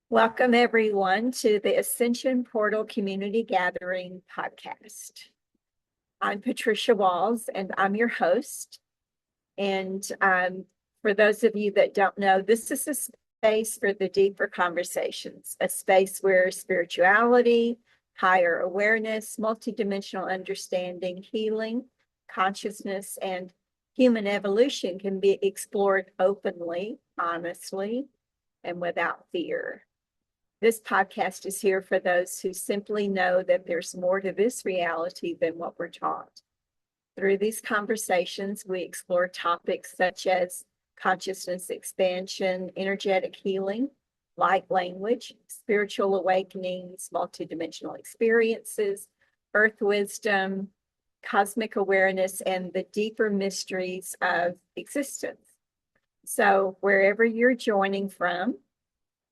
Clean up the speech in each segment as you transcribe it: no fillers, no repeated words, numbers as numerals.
Welcome, everyone, to the Ascension Portal Community Gathering podcast. I'm Patricia Walls, and I'm your host. And for those of you that don't know, this is a space for the deeper conversations, a space where spirituality, higher awareness, multidimensional understanding, healing, consciousness, and human evolution can be explored openly, honestly, and without fear. This podcast is here for those who simply know that there's more to this reality than what we're taught. Through these conversations, we explore topics such as consciousness expansion, energetic healing, light language, spiritual awakenings, multidimensional experiences, earth wisdom, cosmic awareness, and the deeper mysteries of existence. So wherever you're joining from,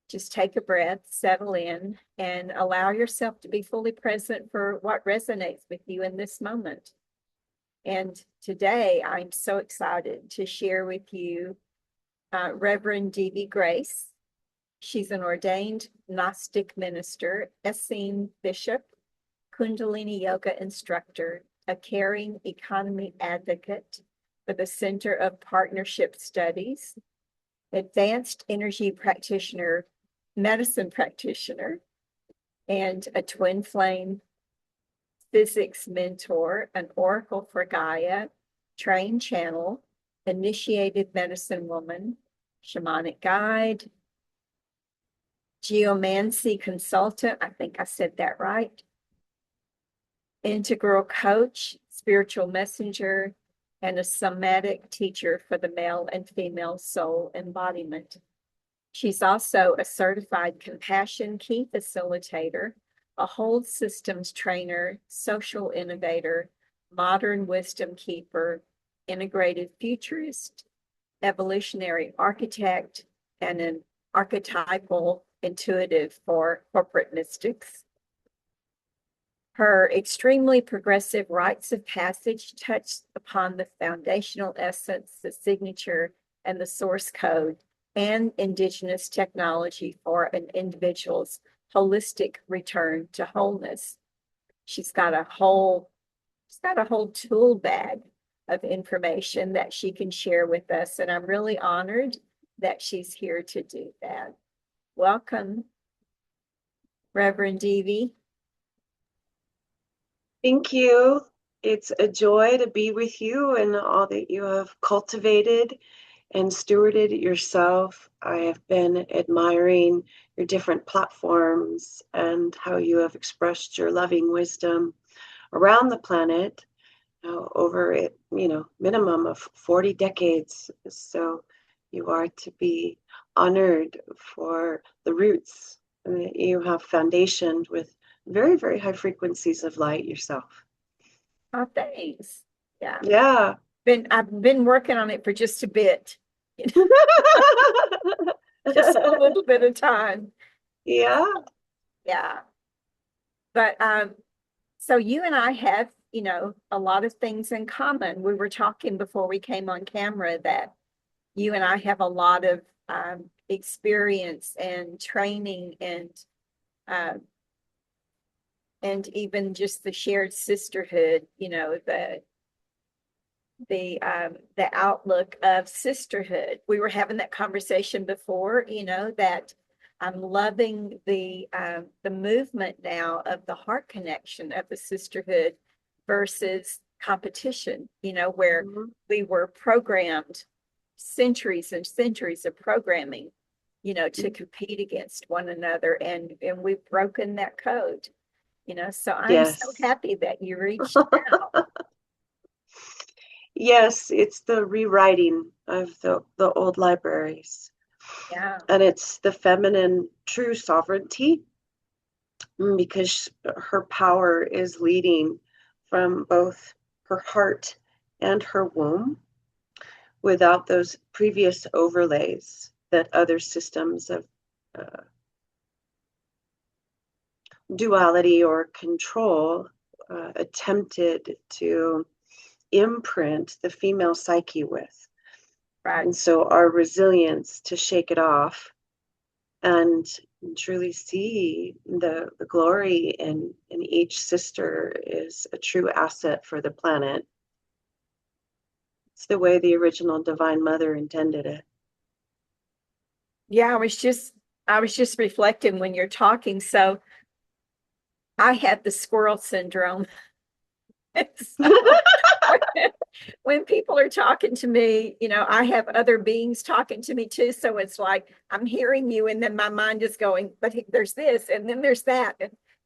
just take a breath, settle in, and allow yourself to be fully present for what resonates with you in this moment. And today, I'm so excited to share with you Reverend Devi Grace. She's an ordained Gnostic minister, Essene bishop, Kundalini Yoga instructor, a caring economy advocate for the Center of Partnership Studies, advanced energy practitioner, medicine practitioner, and a twin flame physics mentor, an oracle for Gaia, trained channel, initiated medicine woman, shamanic guide, geomancy consultant, I think I said that right, integral coach, spiritual messenger, and a somatic teacher for the male and female soul embodiment. She's also a certified compassion key facilitator, a whole systems trainer, social innovator, modern wisdom keeper, integrative futurist, evolutionary architect, and an archetypal intuitive for corporate mystics. Her extremely progressive rites of passage touch upon the foundational essence, the signature, and the source code, and indigenous technology for an individual's holistic return to wholeness. She's got a whole tool bag of information that she can share with us, and I'm really honored that she's here to do that. Welcome, Reverend Devi. Thank you. It's a joy to be with you and all that you have cultivated and stewarded yourself. I have been admiring your different platforms and how you have expressed your loving wisdom around the planet over it, minimum of 40 decades. So you are to be honored for the roots that you have foundationed with very, very high frequencies of light yourself. Oh, thanks. Yeah. Yeah. I've been working on it for just a bit. Just a little bit of time. Yeah. Yeah. But so you and I have, a lot of things in common. We were talking before we came on camera that you and I have a lot of experience and training and even just the shared sisterhood, the outlook of sisterhood. We were having that conversation before, that I'm loving the movement now of the heart connection of the sisterhood versus competition, where we were programmed centuries and centuries of programming, to compete against one another, and we've broken that code. So I'm so happy that you reached out. Yes, it's the rewriting of the old libraries. Yeah. And it's the feminine true sovereignty, because her power is leading from both her heart and her womb without those previous overlays that other systems of duality or control attempted to imprint the female psyche with. Right. And so our resilience to shake it off and and truly see the glory in each sister is a true asset for the planet. It's the way the original Divine Mother intended it. Yeah, I was just reflecting when you're talking. So I have the squirrel syndrome. So when people are talking to me, you know, I have other beings talking to me too. So it's like I'm hearing you, and then my mind is going, but there's this, and then there's that,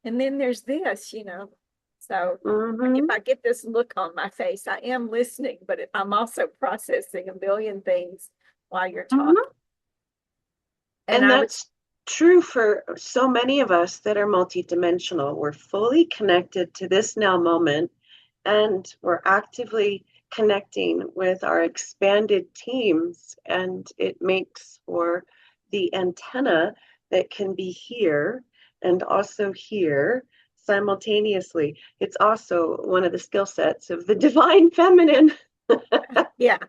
and then there's this, you know. So if I get this look on my face, I am listening, but I'm also processing a billion things while you're talking. And I was, that's true for so many of us that are multidimensional. We're fully connected to this now moment, and we're actively connecting with our expanded teams. And it makes for the antenna that can be here and also here simultaneously. It's also one of the skill sets of the divine feminine. yeah,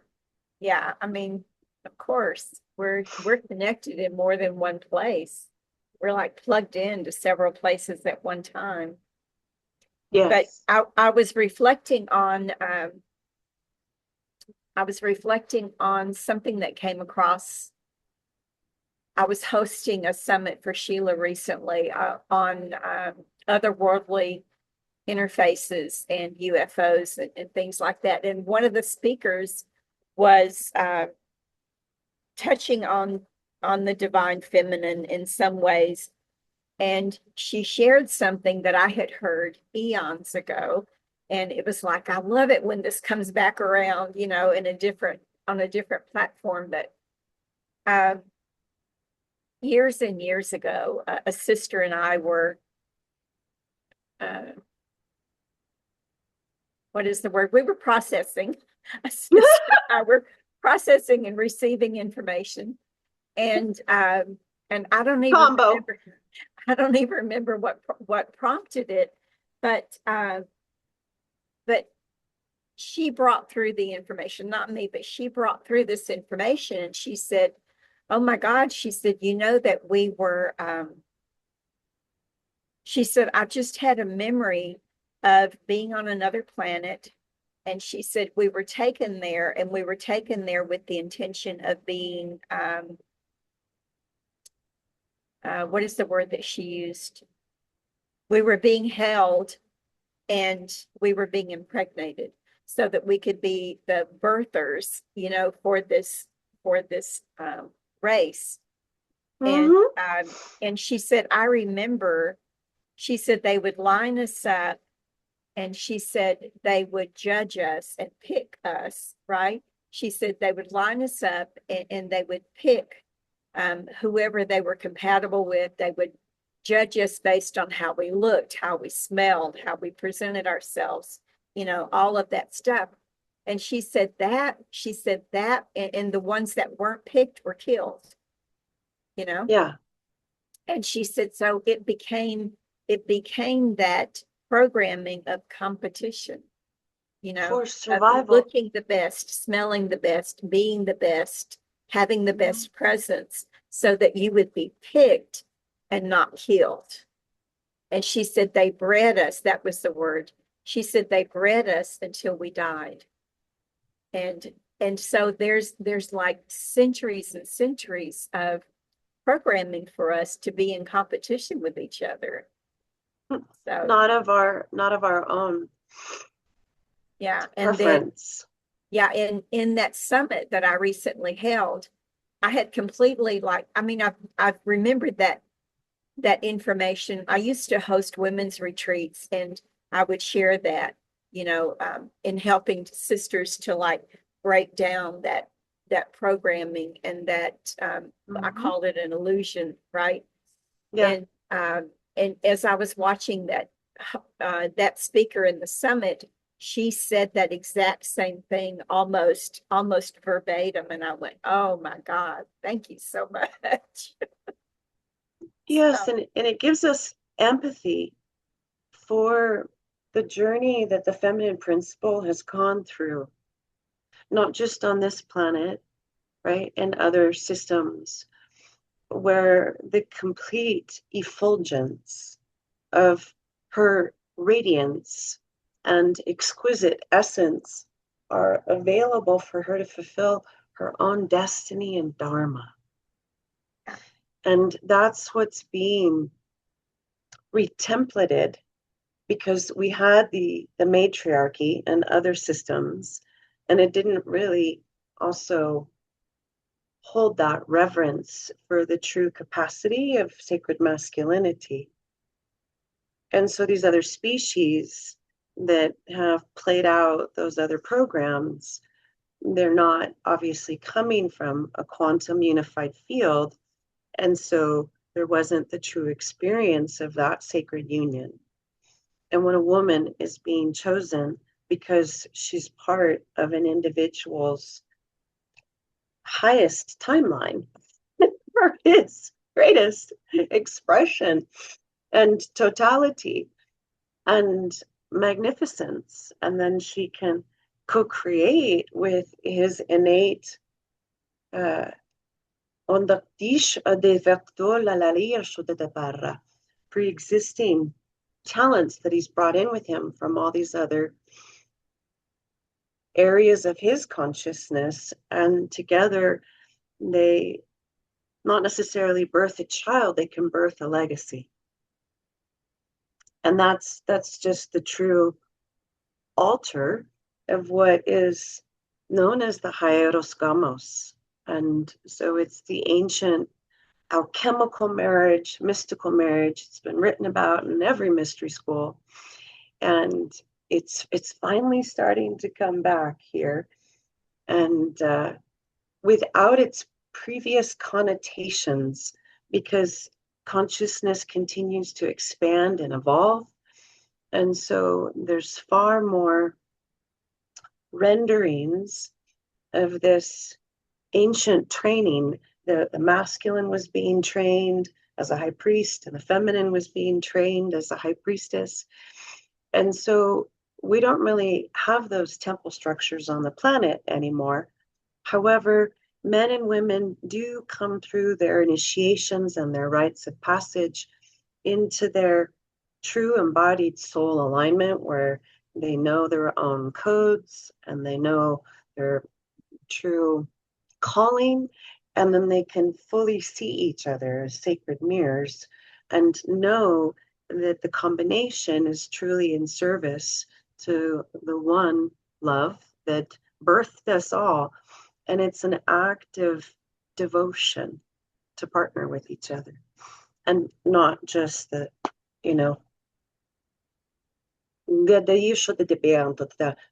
yeah. I mean, of course, we're connected in more than one place. We're like plugged into several places at one time. But Yes. I was reflecting on something that came across. I was hosting a summit for Sheila recently on otherworldly interfaces and UFOs and things like that. And one of the speakers was touching on the divine feminine in some ways. And she shared something that I had heard eons ago. And it was like, I love it when this comes back around, you know, on a different platform. But years and years ago, a sister and I were, what is the word? We were processing. A sister and I were processing and receiving information. And I don't even Combo. remember. I don't even remember what prompted it, but she brought through the information, not me, but she brought through this information, and she said, "Oh my God," she said, "you know that we were." She said, "I just had a memory of being on another planet." And she said, we were taken there, and we were taken there with the intention of being, what is the word that she used? We were being held, and we were being impregnated so that we could be the birthers, you know, for this race. And she said, I remember, she said they would line us up, and she said they would judge us and pick us, right? She said they would line us up, and they would pick whoever they were compatible with. They would judge us based on how we looked, how we smelled, how we presented ourselves, you know, all of that stuff. And she said that, and the ones that weren't picked were killed, you know? Yeah. And she said, so it became that programming of competition, you know, For of survival. looking the best, smelling the best, being the best, having the best presence, so that you would be picked and not killed. And she said they bred us, that was the word. She said they bred us until we died. And so there's like centuries and centuries of programming for us to be in competition with each other. So Not of our own. yeah, and then Preference. yeah, in that summit that I recently held, I had completely, like, I mean, I've remembered that information. I used to host women's retreats, and I would share that, you know, in helping sisters to like break down that programming, and that I called it an illusion, right? Yeah. And as I was watching that speaker in the summit, she said that exact same thing, almost verbatim, and I went, "Oh my God, thank you so much." Yes, So, and it gives us empathy for the journey that the feminine principle has gone through, not just on this planet, right, and other systems. where the complete effulgence of her radiance and exquisite essence are available for her to fulfill her own destiny and dharma. And that's what's being retemplated, because we had the matriarchy and other systems, and it didn't really also hold that reverence for the true capacity of sacred masculinity. And so these other species that have played out those other programs, they're not obviously coming from a quantum unified field. And so there wasn't the true experience of that sacred union. And when a woman is being chosen because she's part of an individual's highest timeline for his greatest expression and totality and magnificence, and then she can co-create with his innate pre-existing talents that he's brought in with him from all these other areas of his consciousness, and together they not necessarily birth a child, they can birth a legacy. And that's just the true altar of what is known as the Hieros Gamos. And so it's the ancient alchemical marriage, mystical marriage. It's been written about in every mystery school. And it's finally starting to come back here. And without its previous connotations, because consciousness continues to expand and evolve. And so there's far more renderings of this ancient training. The masculine was being trained as a high priest, and the feminine was being trained as a high priestess. And so we don't really have those temple structures on the planet anymore. However, men and women do come through their initiations and their rites of passage into their true embodied soul alignment, where they know their own codes and they know their true calling, and then they can fully see each other as sacred mirrors and know that the combination is truly in service to the one love that birthed us all. And it's an act of devotion to partner with each other, and not just the, the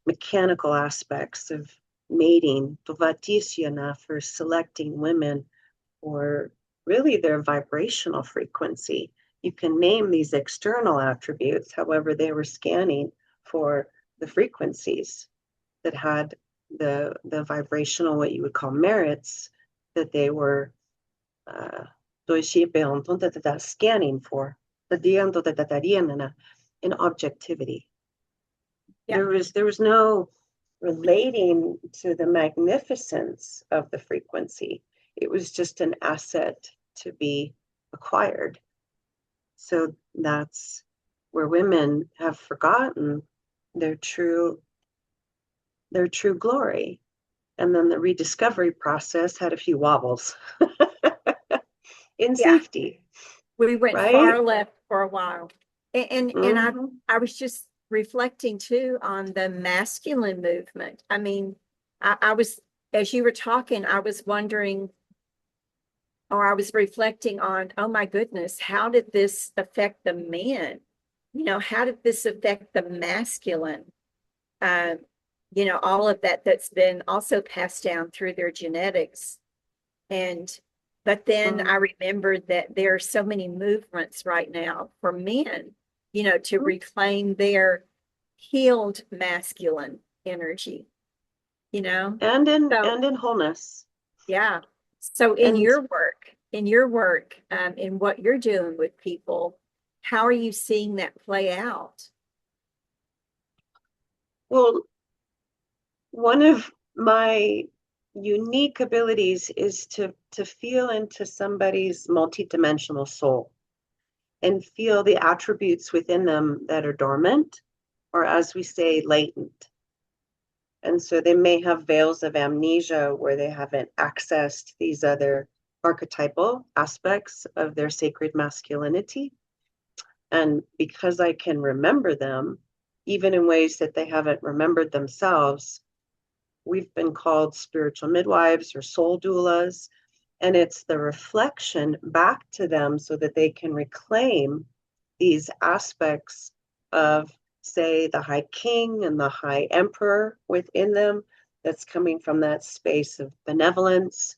mechanical aspects of mating, for selecting women, or really their vibrational frequency. You can name these external attributes, however, they were scanning for the frequencies that had the vibrational, what you would call merits, that they were scanning for, in objectivity. Yeah. There was no relating to the magnificence of the frequency. It was just an asset to be acquired. So that's where women have forgotten their true glory. And then the rediscovery process had a few wobbles in safety. We went far left for a while. And I was just reflecting too on the masculine movement. I mean, I was, as you were talking, I was wondering, or I was reflecting on, oh my goodness, how did this affect the men? How did this affect the masculine? All of that's been also passed down through their genetics. But then I remembered that there are so many movements right now for men, to reclaim their healed masculine energy, and in wholeness. Yeah. So in your work, in what you're doing with people, how are you seeing that play out? Well, one of my unique abilities is to feel into somebody's multidimensional soul and feel the attributes within them that are dormant, or as we say, latent. And so they may have veils of amnesia where they haven't accessed these other archetypal aspects of their sacred masculinity. And because I can remember them, even in ways that they haven't remembered themselves, we've been called spiritual midwives or soul doulas. And it's the reflection back to them so that they can reclaim these aspects of, say, the High King and the High Emperor within them, that's coming from that space of benevolence,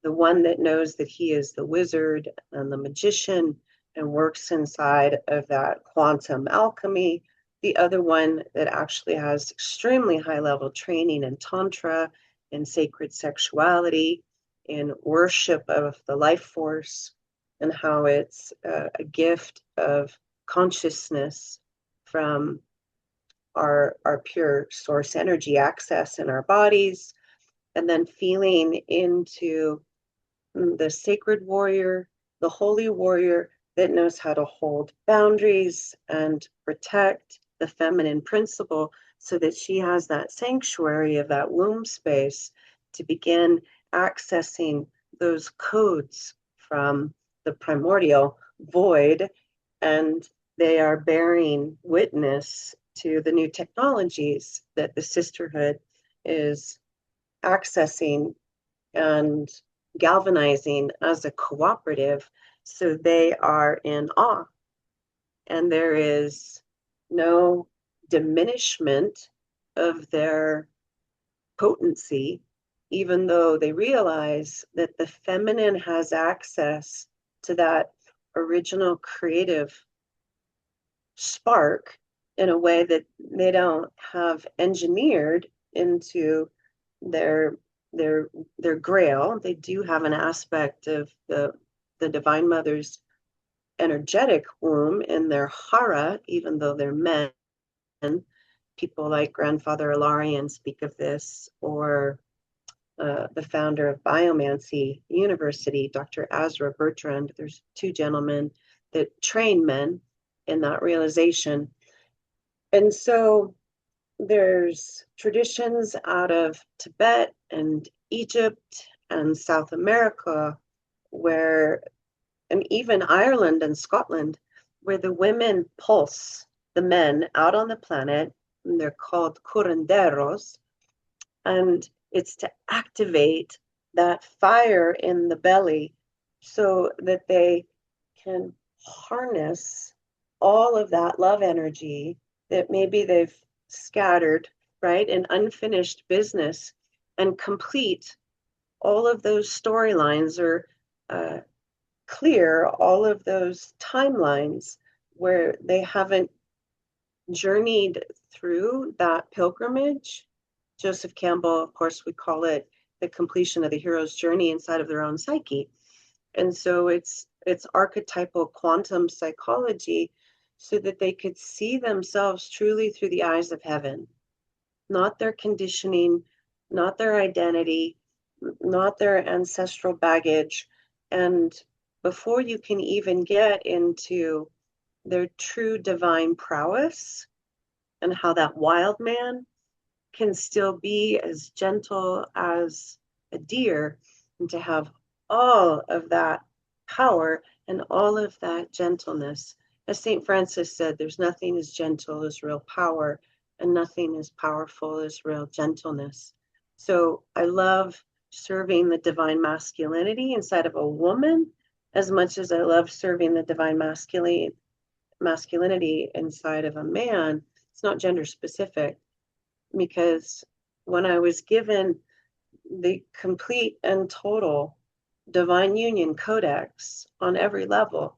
the one that knows that he is the wizard and the magician and works inside of that quantum alchemy, the other one that actually has extremely high level training in Tantra, in sacred sexuality, in worship of the life force, and how it's a gift of consciousness from our pure source energy access in our bodies, and then feeling into the sacred warrior, the holy warrior that knows how to hold boundaries and protect the feminine principle so that she has that sanctuary of that womb space to begin accessing those codes from the primordial void. And they are bearing witness to the new technologies that the sisterhood is accessing and galvanizing as a cooperative. So they are in awe, and there is no diminishment of their potency, even though they realize that the feminine has access to that original creative spark in a way that they don't have engineered into their grail. They do have an aspect of the Divine Mother's energetic womb in their hara, even though they're men. People like Grandfather Ilarian speak of this, or the founder of Biomancy University, Dr. Azra Bertrand. There's two gentlemen that train men in that realization. And so there's traditions out of Tibet and Egypt and South America where, and even Ireland and Scotland, where the women pulse the men out on the planet, and they're called curanderos, and it's to activate that fire in the belly so that they can harness all of that love energy that maybe they've scattered, right, in unfinished business, and complete all of those storylines, or clear all of those timelines where they haven't journeyed through that pilgrimage. Joseph Campbell, of course, would call it the completion of the hero's journey inside of their own psyche. And so it's archetypal quantum psychology so that they could see themselves truly through the eyes of heaven, not their conditioning, not their identity, not their ancestral baggage. And before you can even get into their true divine prowess and how that wild man can still be as gentle as a deer, and to have all of that power and all of that gentleness. As St. Francis said, there's nothing as gentle as real power, and nothing as powerful as real gentleness. So I love serving the divine masculinity inside of a woman as much as I love serving the divine masculinity inside of a man. It's not gender specific, because when I was given the complete and total divine union codex on every level,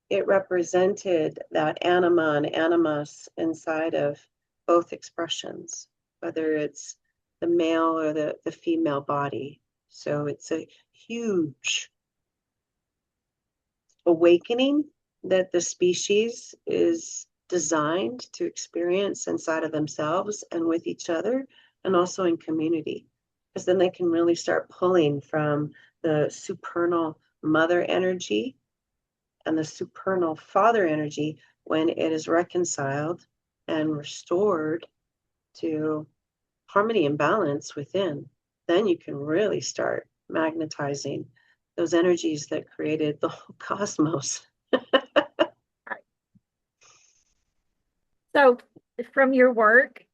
it represented that anima and animus inside of both expressions, whether it's the male or the female body. So it's a huge awakening that the species is designed to experience inside of themselves and with each other, and also in community. because then they can really start pulling from the supernal mother energy and the supernal father energy when it is reconciled and restored to harmony and balance within. Then you can really start magnetizing those energies that created the whole cosmos. So from your work,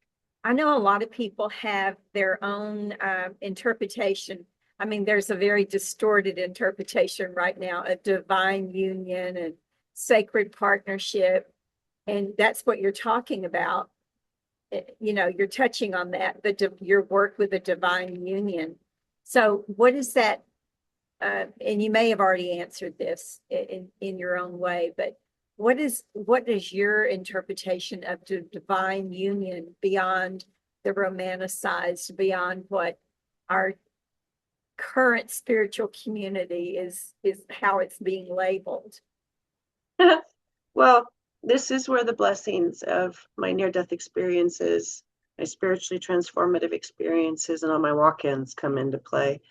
I know a lot of people have their own interpretation. I mean, there's a very distorted interpretation right now of divine union and sacred partnership. And that's what you're talking about. You know, you're touching on that, your work with the divine union. So what is that? And you may have already answered this in your own way, but what is your interpretation of the divine union beyond the romanticized, beyond what our current spiritual community is how it's being labeled? Well, this is where the blessings of my near-death experiences, my spiritually transformative experiences, and all my walk-ins come into play,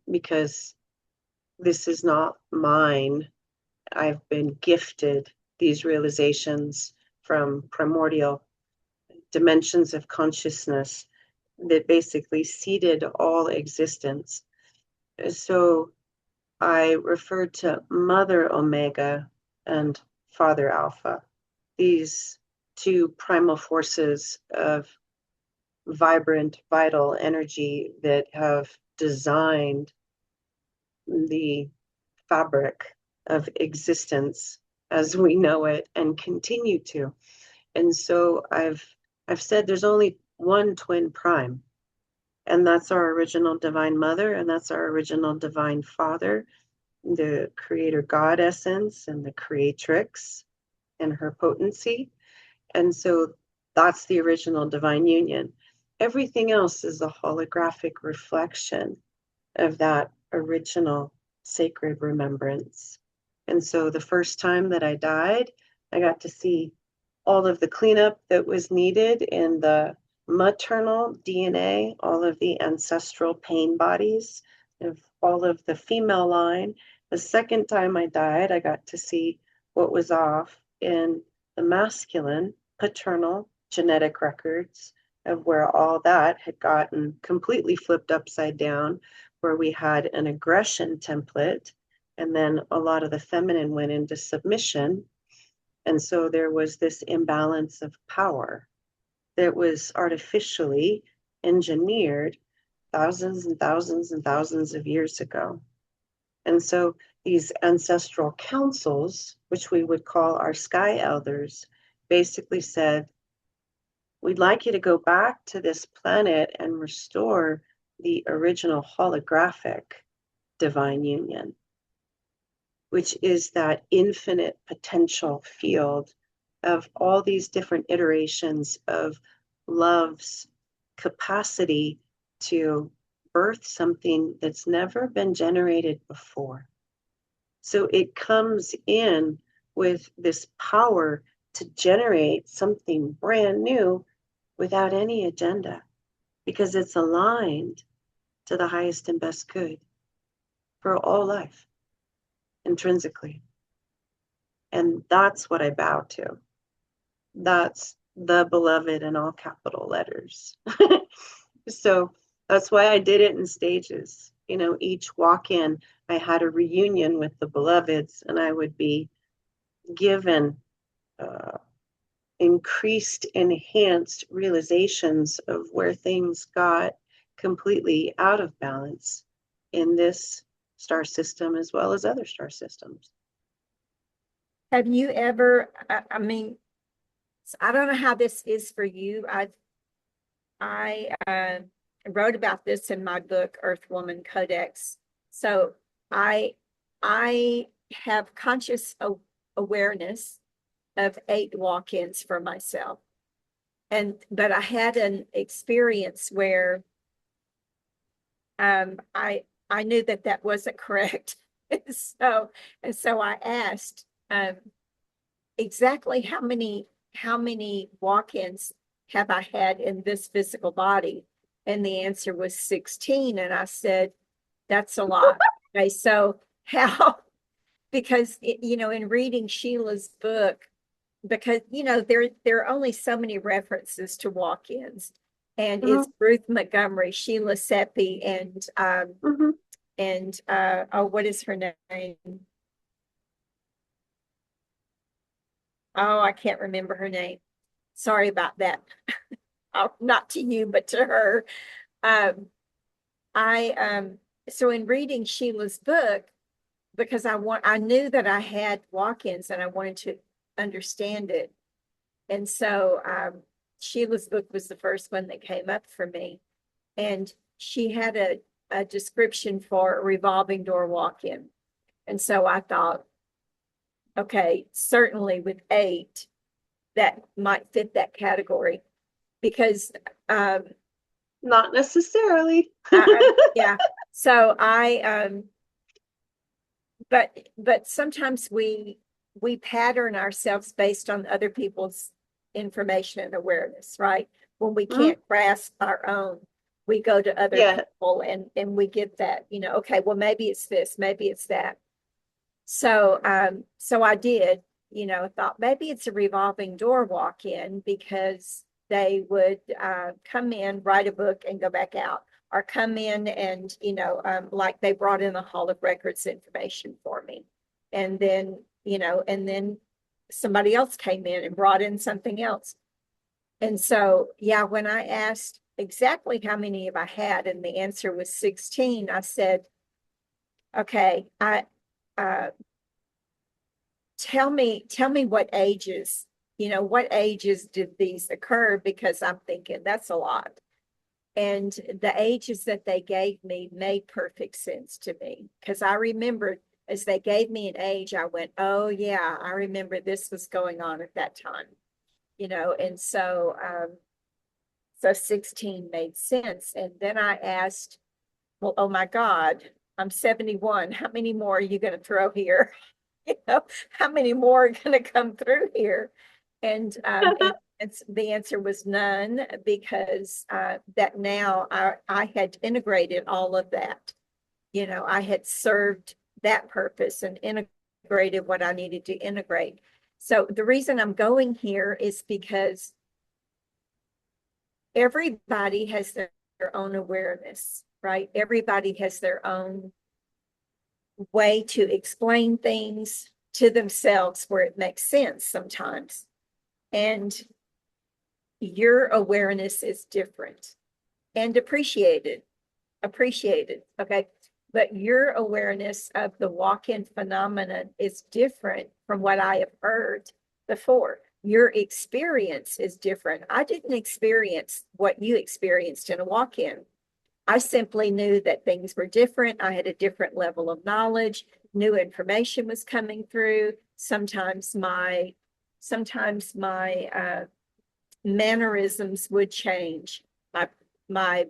because this is not mine. I've been gifted these realizations from primordial dimensions of consciousness that basically seeded all existence. So I refer to Mother Omega and Father Alpha, these two primal forces of vibrant, vital energy that have designed the fabric of existence as we know it and continue to. And so I've said there's only one twin prime, and that's our original divine mother, and that's our original divine father, the creator God essence and the creatrix and her potency. And so that's the original divine union. Everything else is a holographic reflection of that original sacred remembrance. And so the first time that I died, I got to see all of the cleanup that was needed in the maternal DNA, all of the ancestral pain bodies of all of the female line. The second time I died, I got to see what was off in the masculine paternal genetic records of where all that had gotten completely flipped upside down, where we had an aggression template, and then a lot of the feminine went into submission. And so there was this imbalance of power that was artificially engineered thousands and thousands and thousands of years ago. And so these ancestral councils, which we would call our sky elders, basically said, we'd like you to go back to this planet and restore the original holographic divine union, which is that infinite potential field of all these different iterations of love's capacity to birth something that's never been generated before. So it comes in with this power to generate something brand new without any agenda, because it's aligned to the highest and best good for all life intrinsically. And that's what I bow to. That's the beloved in all capital letters. So that's why I did it in stages. You know, each walk-in, I had a reunion with the beloveds, and I would be given increased, enhanced realizations of where things got completely out of balance in this star system as well as other star systems. Have you ever, I mean, I don't know how this is for you. I wrote about this in my book, Earth Woman Codex. So I have conscious awareness of 8 walk-ins for myself. But I had an experience where I knew that wasn't correct. So I asked exactly how many walk-ins have I had in this physical body? And the answer was 16. And I said, that's a lot. Okay, so how, because, in reading Sheila's book, because, there are only so many references to walk-ins. And it's Ruth Montgomery, Sheila Seppi, and what is her name? Oh, I can't remember her name. Sorry about that. Not to you, but to her. So in reading Sheila's book, because I knew that I had walk-ins and I wanted to understand it. And so Sheila's book was the first one that came up for me. And she had a description for a revolving door walk-in. And so I thought, okay, certainly with 8, that might fit that category, because not necessarily. Yeah. So but sometimes we pattern ourselves based on other people's information and awareness, right? When we can't grasp our own, we go to other people and we get that, okay, well, maybe it's this, maybe it's that. So I did, thought maybe it's a revolving door walk-in, because they would come in, write a book, and go back out, or come in and, like they brought in the Hall of Records information for me. And then, and then somebody else came in and brought in something else. And so, yeah, when I asked exactly how many have I had, and the answer was 16, I said, okay, tell me what ages, what ages did these occur? Because I'm thinking that's a lot. And the ages that they gave me made perfect sense to me, because I remembered as they gave me an age, I went, oh yeah, I remember this was going on at that time, and so 16 made sense. And then I asked, well, oh my God, I'm 71. How many more are you going to throw here? How many more are going to come through here? And the answer was none, because that now I had integrated all of that. I had served that purpose and integrated what I needed to integrate. So the reason I'm going here is because everybody has their own awareness, right? Everybody has their own way to explain things to themselves where it makes sense sometimes. And your awareness is different and appreciated. Okay. But your awareness of the walk-in phenomenon is different from what I have heard before. Your experience is different. I didn't experience what you experienced in a walk-in. I simply knew that things were different. I had a different level of knowledge. New information was coming through. Sometimes my mannerisms would change. My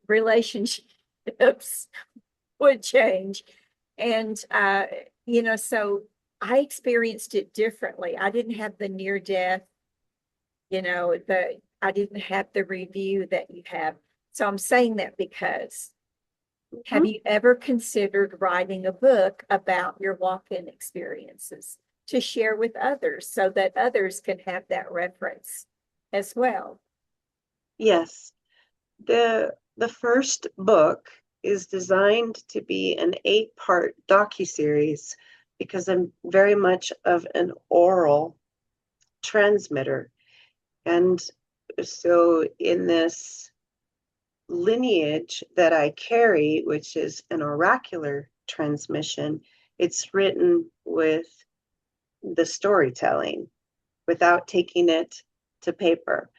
relationships would change. And, so I experienced it differently. I didn't have the near death, I didn't have the review that you have. So I'm saying that because have you ever considered writing a book about your walk-in experiences to share with others so that others can have that reference as well? Yes. The first book is designed to be an 8-part docuseries, because I'm very much of an oral transmitter. And so in this lineage that I carry, which is an oracular transmission, it's written with the storytelling without taking it to paper.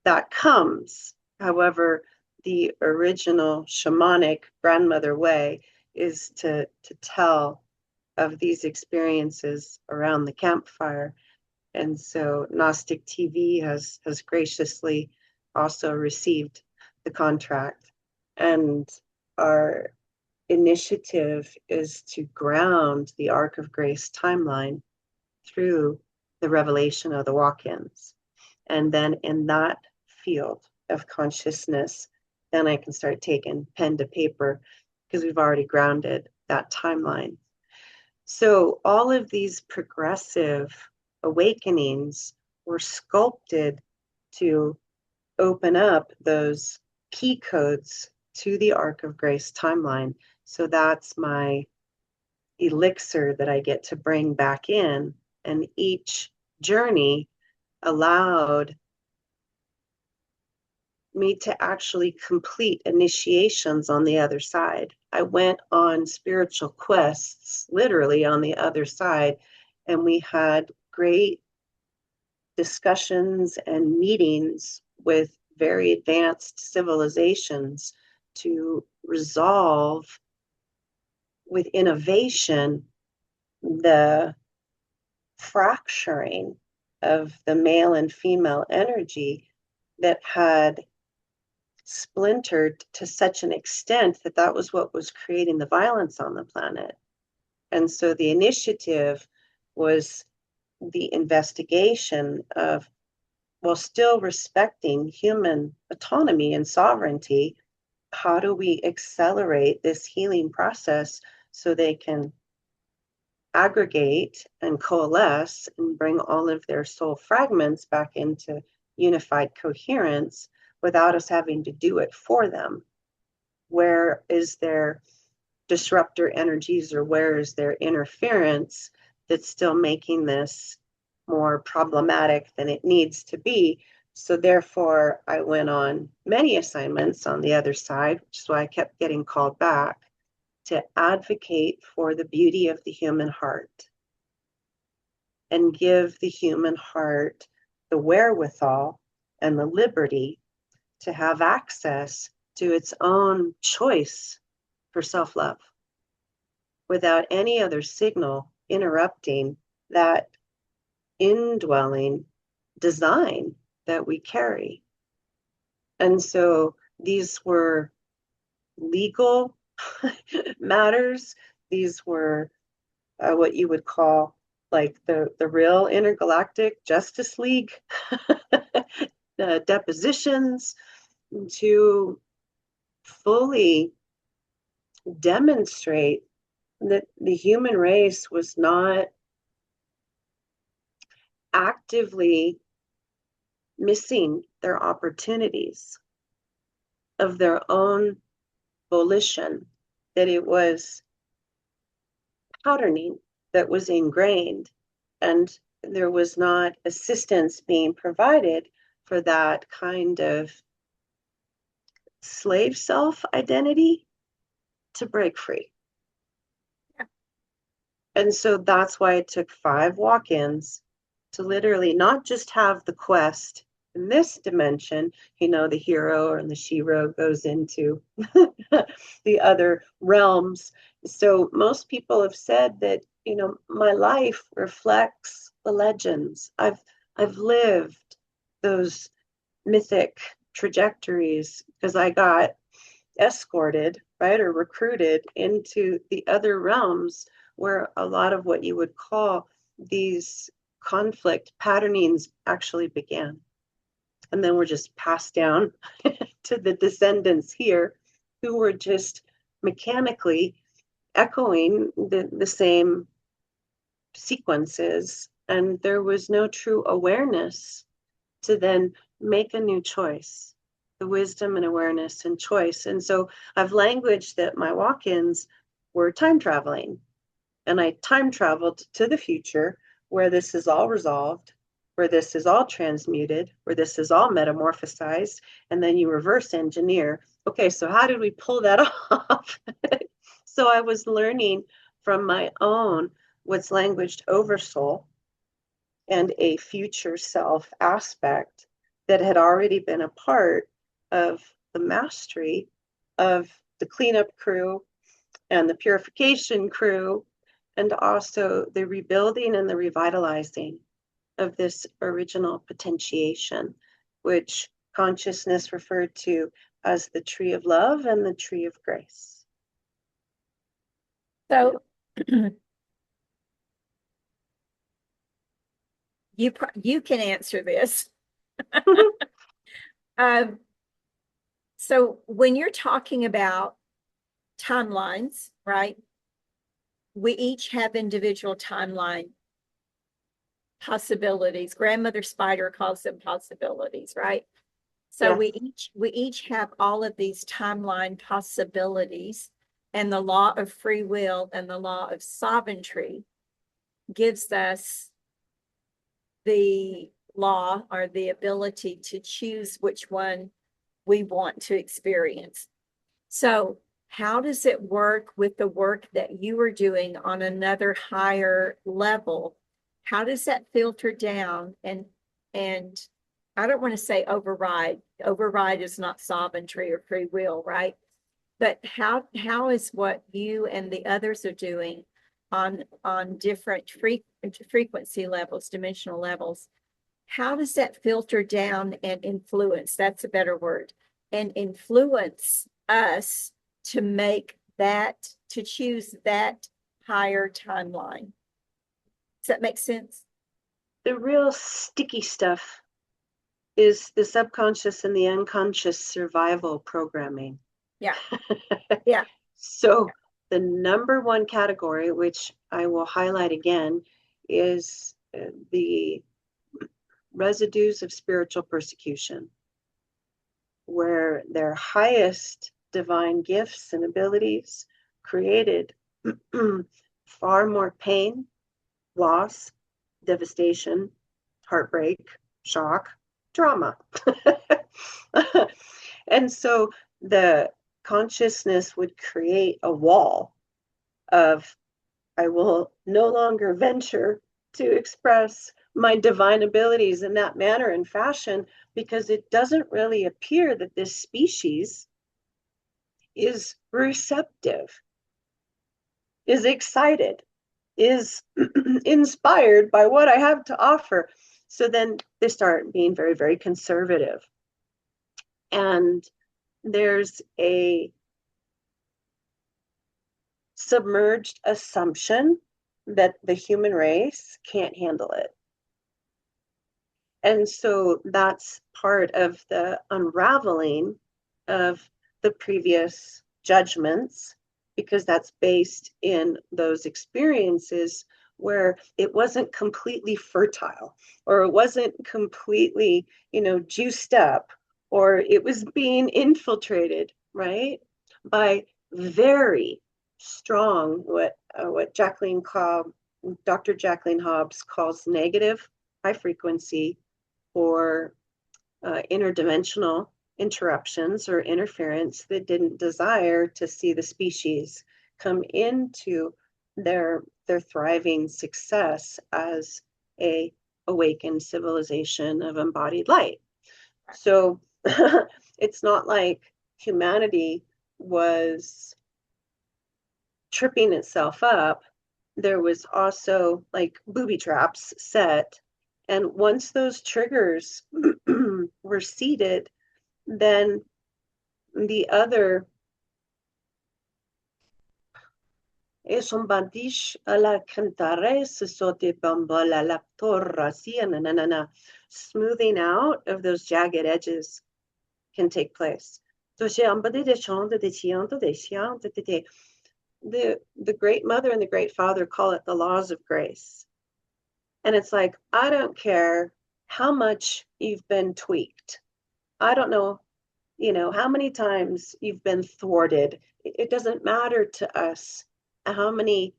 That comes, however, the original shamanic grandmother way is to tell of these experiences around the campfire. And so Gnostic TV has graciously also received the contract. And our initiative is to ground the Arc of Grace timeline through the revelation of the walk-ins. And then in that field of consciousness, then I can start taking pen to paper because we've already grounded that timeline. So all of these progressive awakenings were sculpted to open up those key codes to the Arc of Grace timeline. So that's my elixir that I get to bring back in. And each journey allowed me to actually complete initiations on the other side. I went on spiritual quests, literally on the other side, and we had great discussions and meetings with very advanced civilizations to resolve with innovation the fracturing of the male and female energy that had splintered to such an extent that that was what was creating the violence on the planet. And so the initiative was the investigation of, while still respecting human autonomy and sovereignty, how do we accelerate this healing process so they can aggregate and coalesce and bring all of their soul fragments back into unified coherence without us having to do it for them? Where is their disruptor energies, or where is their interference that's still making this more problematic than it needs to be? So therefore, I went on many assignments on the other side, which is why I kept getting called back, to advocate for the beauty of the human heart and give the human heart the wherewithal and the liberty to have access to its own choice for self-love without any other signal interrupting that indwelling design that we carry. And so these were legal matters. These were what you would call like the real intergalactic Justice League depositions, to fully demonstrate that the human race was not actively missing their opportunities of their own volition, that it was patterning that was ingrained, and there was not assistance being provided for that kind of slave self identity to break free. Yeah. And so that's why it took 5 walk-ins to literally not just have the quest in this dimension, the hero or the shero goes into the other realms. So most people have said that, my life reflects the legends. I've lived those mythic trajectories because I got escorted, right, or recruited into the other realms where a lot of what you would call these conflict patternings actually began. And then we're just passed down to the descendants here who were just mechanically echoing the same sequences. And there was no true awareness to then make a new choice, the wisdom and awareness and choice. And so I've languaged that my walk-ins were time traveling. And I time traveled to the future where this is all resolved, where this is all transmuted, where this is all metamorphosized, and then you reverse engineer. Okay, so how did we pull that off? So I was learning from my own what's languaged oversoul and a future self aspect that had already been a part of the mastery of the cleanup crew and the purification crew, and also the rebuilding and the revitalizing of this original potentiation, which consciousness referred to as the tree of love and the tree of grace. So you can answer this. Um, so when you're talking about timelines, right? We each have individual timeline possibilities. Grandmother Spider calls them possibilities, right? So Yes. we each have all of these timeline possibilities, and the law of free will and the law of sovereignty gives us the law or the ability to choose which one we want to experience. So how does it work with the work that you are doing on another higher level? How does that filter down and I don't want to say override. Override is not sovereignty or free will, right? But how is what you and the others are doing on different frequency levels, dimensional levels? How does that filter down and influence? That's a better word. And influence us to make that, to choose that higher timeline. Does that make sense? The real sticky stuff is the subconscious and the unconscious survival programming. Yeah. Yeah. So the number one category, which I will highlight again, is the residues of spiritual persecution, where their highest divine gifts and abilities created far more pain, loss, devastation, heartbreak, shock, trauma. And so the consciousness would create a wall of, I will no longer venture to express my divine abilities in that manner and fashion, because it doesn't really appear that this species is receptive, is excited, is inspired by what I have to offer. So then they start being very, very conservative. And there's a submerged assumption that the human race can't handle it. And so that's part of the unraveling of the previous judgments, because that's based in those experiences where it wasn't completely fertile, or it wasn't completely, juiced up, or it was being infiltrated, right, by very strong, what Dr. Jacqueline Hobbs calls negative high frequency or interdimensional interruptions or interference that didn't desire to see the species come into their thriving success as a awakened civilization of embodied light. So it's not like humanity was tripping itself up. There was also like booby traps set. And once those triggers were seated, then the other es un bandish a la cantare se sote bambola la torra smoothing out of those jagged edges can take place. So the great mother and the great father call it the laws of grace. And it's like, I don't care how much you've been tweaked. I don't know, how many times you've been thwarted. It doesn't matter to us how many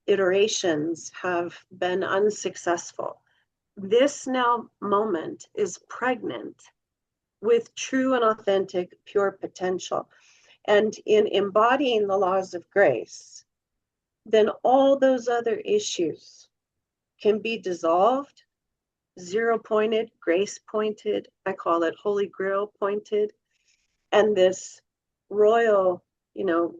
iterations have been unsuccessful. This now moment is pregnant with true and authentic, pure potential. And in embodying the laws of grace, then all those other issues can be dissolved, zero pointed, grace pointed. I call it Holy Grail pointed. And this royal,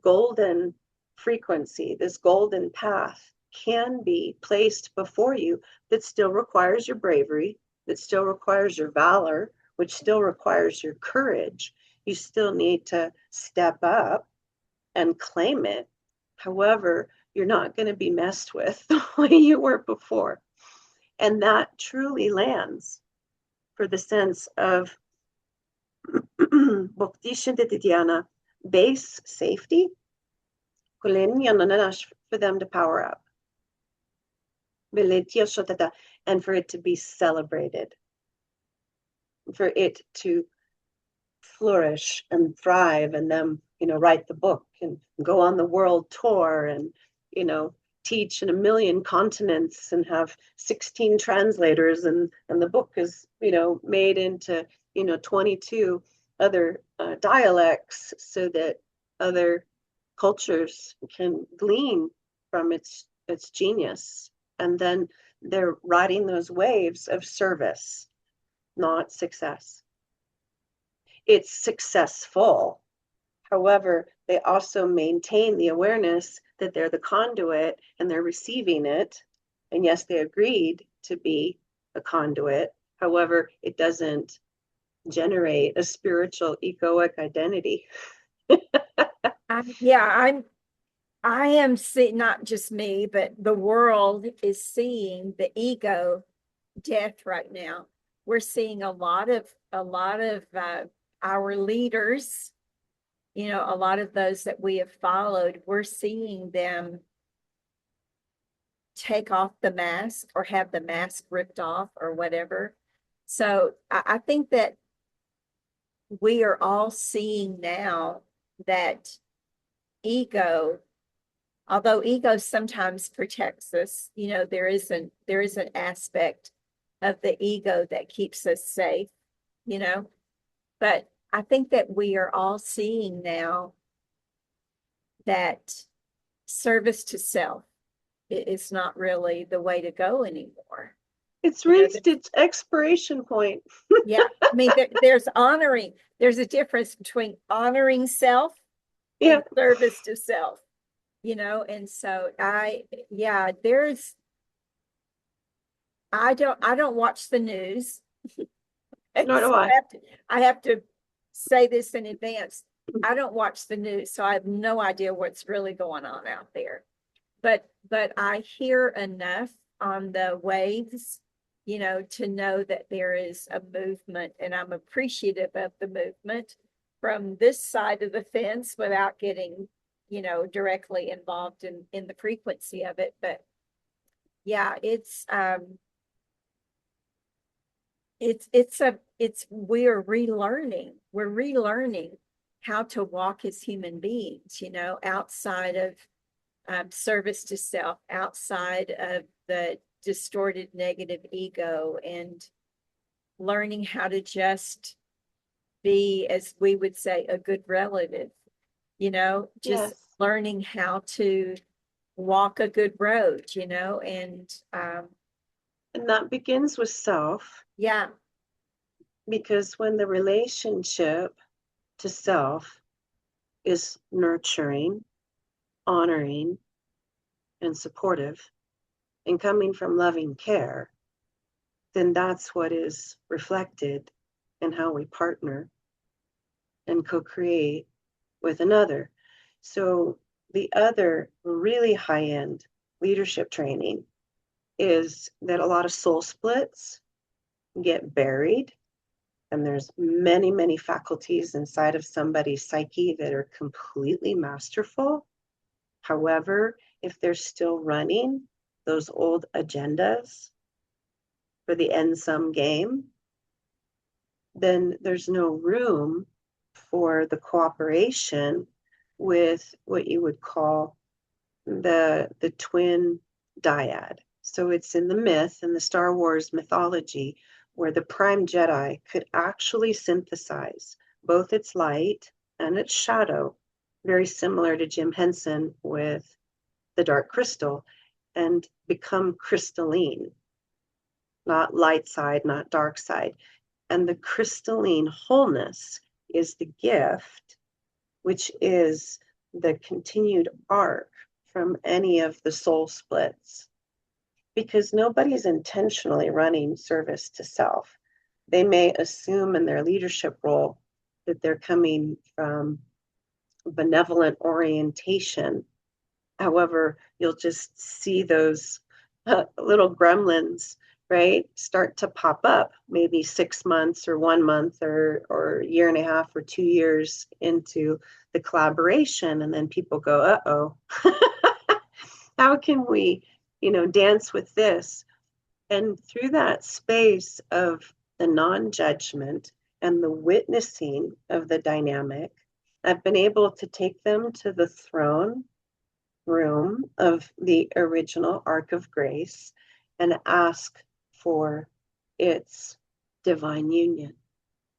golden frequency, this golden path can be placed before you that still requires your bravery, that still requires your valor, which still requires your courage. You still need to step up and claim it. However, you're not going to be messed with the way you were before. And that truly lands for the sense of base safety, for them to power up, and for it to be celebrated, for it to flourish and thrive, and them, write the book and go on the world tour and, teach in 1 million continents and have 16 translators, and the book is, made into, 22 other dialects, so that other cultures can glean from its genius. And then they're riding those waves of service, not success. It's successful. However, they also maintain the awareness that they're the conduit and they're receiving it. And yes, they agreed to be a conduit. However, it doesn't generate a spiritual egoic identity. I am seeing, not just me, but the world is seeing the ego death right now. We're seeing a lot of our leaders, a lot of those that we have followed, we're seeing them take off the mask or have the mask ripped off or whatever. So I think that we are all seeing now that ego, although ego sometimes protects us, there is an aspect of the ego that keeps us safe, but I think that we are all seeing now that service to self is not really the way to go anymore. It's reached its expiration point. Yeah, I mean, there's a difference between honoring self and service to self, and so I don't watch the news. Nor do I. I have to say this in advance. I don't watch the news, so I have no idea what's really going on out there. But I hear enough on the waves, to know that there is a movement, and I'm appreciative of the movement from this side of the fence without getting, directly involved in the frequency of it. But yeah, we're relearning how to walk as human beings, outside of service to self, outside of the distorted negative ego, and learning how to just be, as we would say, a good relative, just learning how to walk a good road, and that begins with self. Yeah. Because when the relationship to self is nurturing, honoring, and supportive, and coming from loving care, then that's what is reflected in how we partner and co-create with another. So the other really high-end leadership training is that a lot of soul splits get buried, and there's many, many faculties inside of somebody's psyche that are completely masterful. However, if they're still running those old agendas for the end sum game, then there's no room for the cooperation with what you would call the twin dyad. So it's in the myth, in the Star Wars mythology, where the prime Jedi could actually synthesize both its light and its shadow, very similar to Jim Henson with the dark crystal, and become crystalline, not light side, not dark side. And the crystalline wholeness is the gift, which is the continued arc from any of the soul splits. Because nobody's intentionally running service to self. They may assume in their leadership role that they're coming from benevolent orientation. However, you'll just see those little gremlins right, start to pop up maybe 6 months or 1 month or a year and a half or 2 years into the collaboration. And then people go, uh-oh, how can we, dance with this? And through that space of the non-judgment and the witnessing of the dynamic, I've been able to take them to the throne room of the original Ark of Grace and ask for its divine union.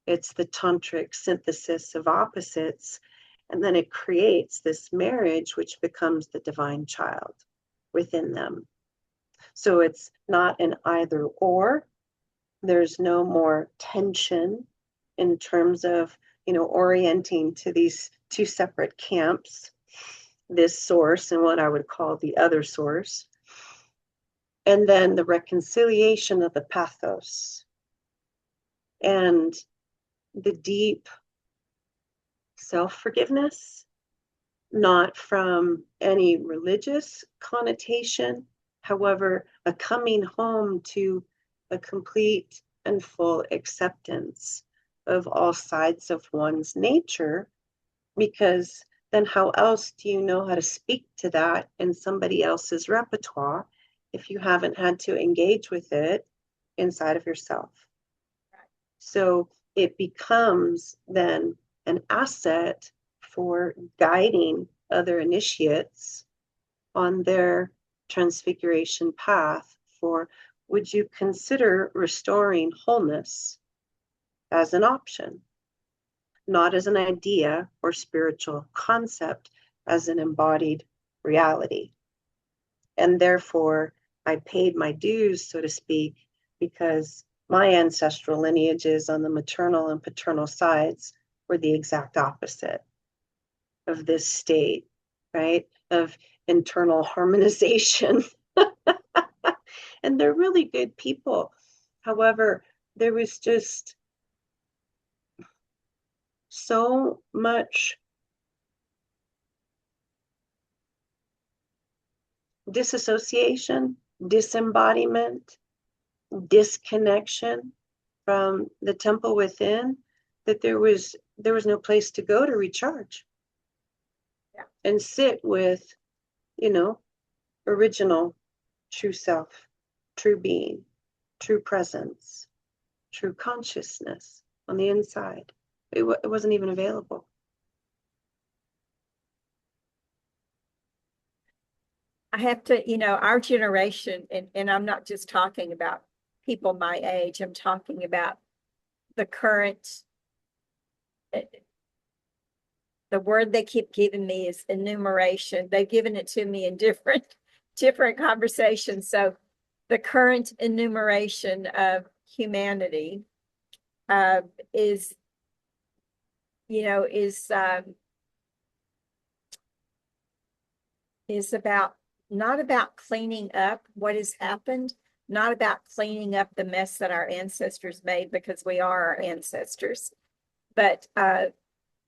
It's the tantric synthesis of opposites. And then it creates this marriage, which becomes the divine child within them. So it's not an either or. There's no more tension in terms of, orienting to these two separate camps, this source and what I would call the other source. And then the reconciliation of the pathos and the deep self-forgiveness, not from any religious connotation, however, a coming home to a complete and full acceptance of all sides of one's nature, because then how else do you know how to speak to that in somebody else's repertoire if you haven't had to engage with it inside of yourself? So it becomes then an asset for guiding other initiates on their transfiguration path for, would you consider restoring wholeness as an option, not as an idea or spiritual concept, as an embodied reality? And therefore, I paid my dues, so to speak, because my ancestral lineages on the maternal and paternal sides were the exact opposite of this state, right? Of internal harmonization. And they're really good people. However, there was just so much disassociation, disembodiment, disconnection from the temple within, that there was no place to go to recharge. Yeah. And sit with, original true self, true being, true presence, true consciousness on the inside. It wasn't even available. I have to, our generation, and I'm not just talking about people my age, I'm talking about the current, the word they keep giving me is enumeration. They've given it to me in different conversations. So the current enumeration of humanity is, is about not about cleaning up what has happened, not about cleaning up the mess that our ancestors made, because we are our ancestors, but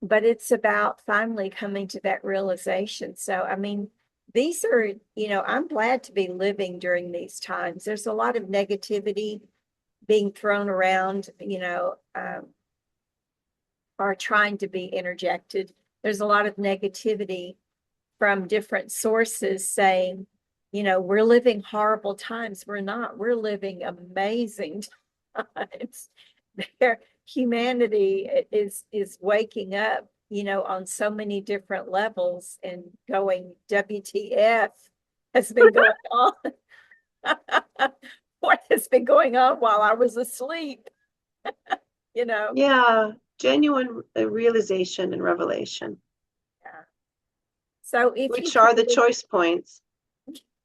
it's about finally coming to that realization. So, I mean, these are, I'm glad to be living during these times. There's a lot of negativity being thrown around, or trying to be interjected. There's a lot of negativity from different sources saying, we're living horrible times. We're not. We're living amazing times. Humanity is waking up, on so many different levels and going, WTF has been going on. What has been going on while I was asleep? Yeah, genuine realization and revelation. Yeah. So which are the choice points.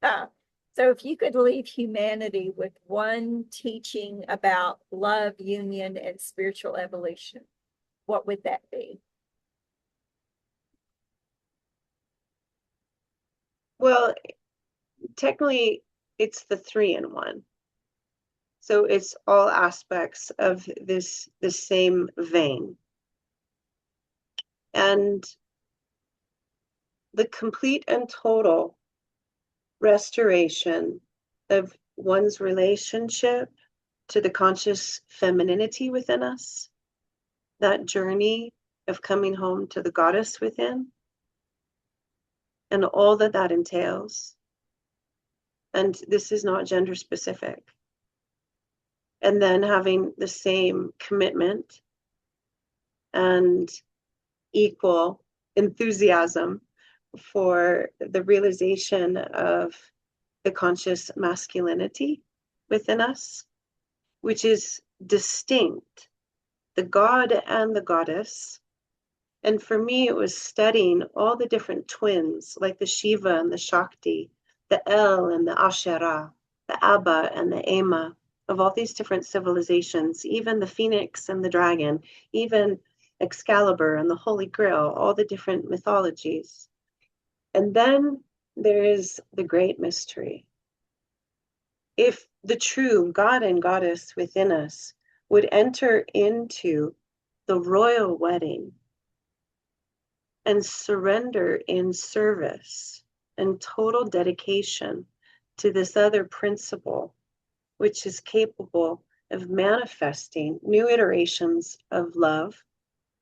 So if you could leave humanity with one teaching about love, union, and spiritual evolution, what would that be? Well, technically, it's the 3-in-1. So it's all aspects of this the same vein. And the complete and total restoration of one's relationship to the conscious femininity within us, that journey of coming home to the goddess within, and all that that entails. And this is not gender specific. And then having the same commitment and equal enthusiasm for the realization of the conscious masculinity within us, which is distinct, the god and the goddess. And for me, it was studying all the different twins, like the Shiva and the Shakti, the El and the Asherah, the Abba and the Ema, of all these different civilizations, even the Phoenix and the dragon, even Excalibur and the Holy Grail, all the different mythologies. And then there is the great mystery. If the true God and goddess within us would enter into the royal wedding and surrender in service and total dedication to this other principle, which is capable of manifesting new iterations of love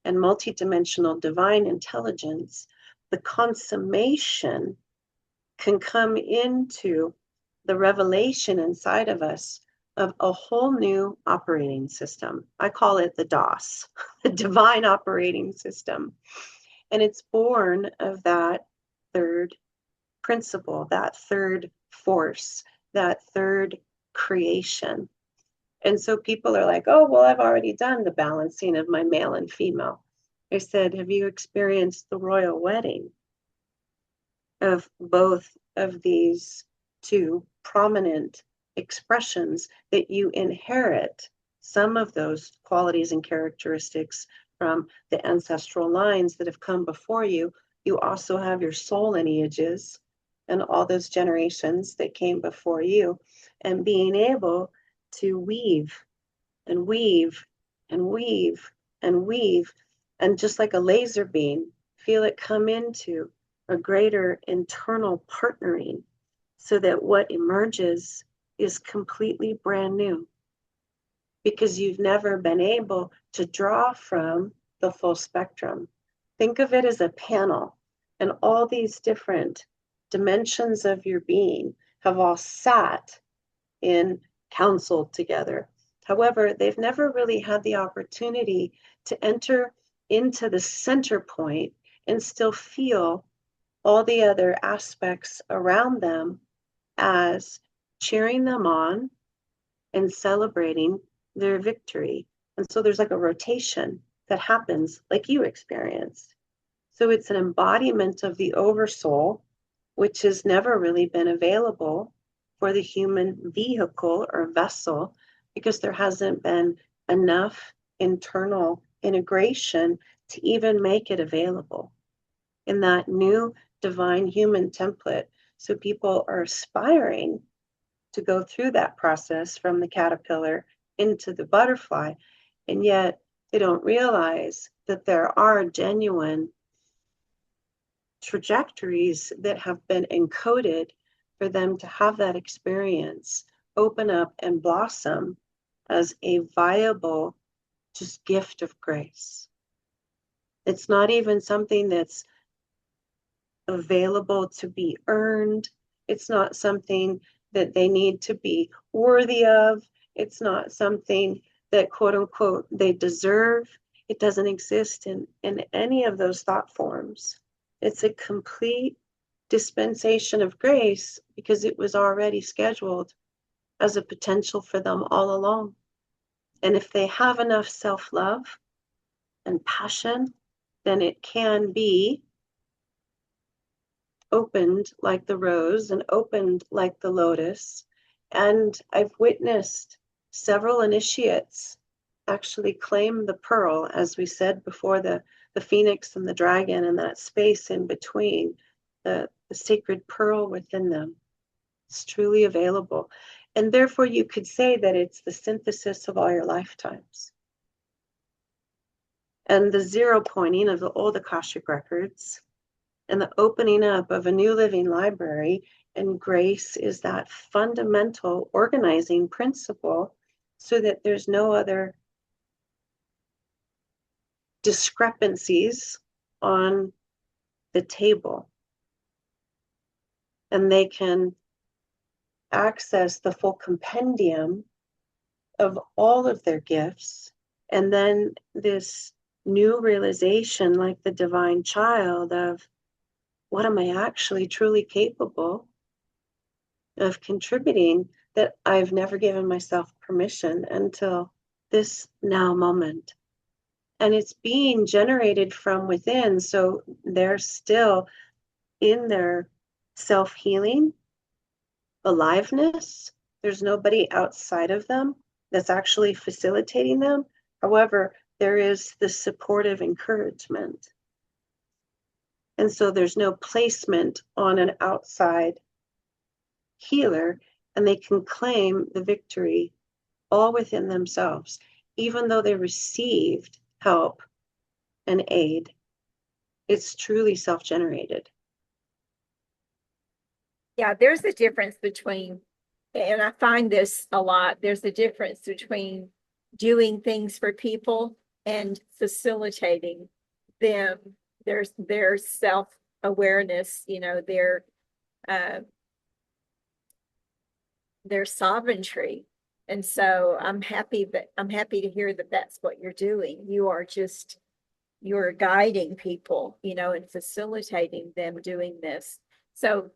and multidimensional divine intelligence, the consummation can come into the revelation inside of us of a whole new operating system. I call it the DOS, the divine operating system. And it's born of that third principle, that third force, that third creation. And so people are like, oh, well, I've already done the balancing of my male and female. I said, have you experienced the royal wedding of both of these two prominent expressions that you inherit some of those qualities and characteristics from the ancestral lines that have come before you? You also have your soul lineages and all those generations that came before you, and being able to weave and weave and weave and weave, and just like a laser beam, feel it come into a greater internal partnering so that what emerges is completely brand new, because you've never been able to draw from the full spectrum. Think of it as a panel, and all these different dimensions of your being have all sat in council together. However, they've never really had the opportunity to enter into the center point and still feel all the other aspects around them as cheering them on and celebrating their victory. And so there's like a rotation that happens like you experienced. So it's an embodiment of the oversoul, which has never really been available for the human vehicle or vessel, because there hasn't been enough internal integration to even make it available in that new divine human template. So people are aspiring to go through that process from the caterpillar into the butterfly, and yet they don't realize that there are genuine trajectories that have been encoded for them to have that experience, open up and blossom as a viable just gift of grace. It's not even something that's available to be earned. It's not something that they need to be worthy of. It's not something that, quote unquote, they deserve. It doesn't exist in any of those thought forms. It's a complete dispensation of grace because it was already scheduled as a potential for them all along. And if they have enough self-love and passion, then it can be opened like the rose and opened like the lotus. And I've witnessed several initiates actually claim the pearl, as we said before, the phoenix and the dragon, and that space in between, the sacred pearl within them. It's truly available. And therefore you could say that it's the synthesis of all your lifetimes. And the zero pointing of the old Akashic records and the opening up of a new living library. And grace is that fundamental organizing principle so that there's no other discrepancies on the table. And they can access the full compendium of all of their gifts. And then this new realization, like the divine child, of what am I actually truly capable of contributing, that I've never given myself permission until this now moment. And it's being generated from within. So they're still in their self-healing aliveness. There's nobody outside of them that's actually facilitating them. However, there is the supportive encouragement. And so there's no placement on an outside healer, and they can claim the victory all within themselves, even though they received help and aid. It's truly self-generated. Yeah, there's a difference between, and I find this a lot, there's a difference between doing things for people and facilitating them, their self-awareness, their sovereignty. And so I'm happy to hear that that's what you're doing. You're guiding people, and facilitating them doing this. So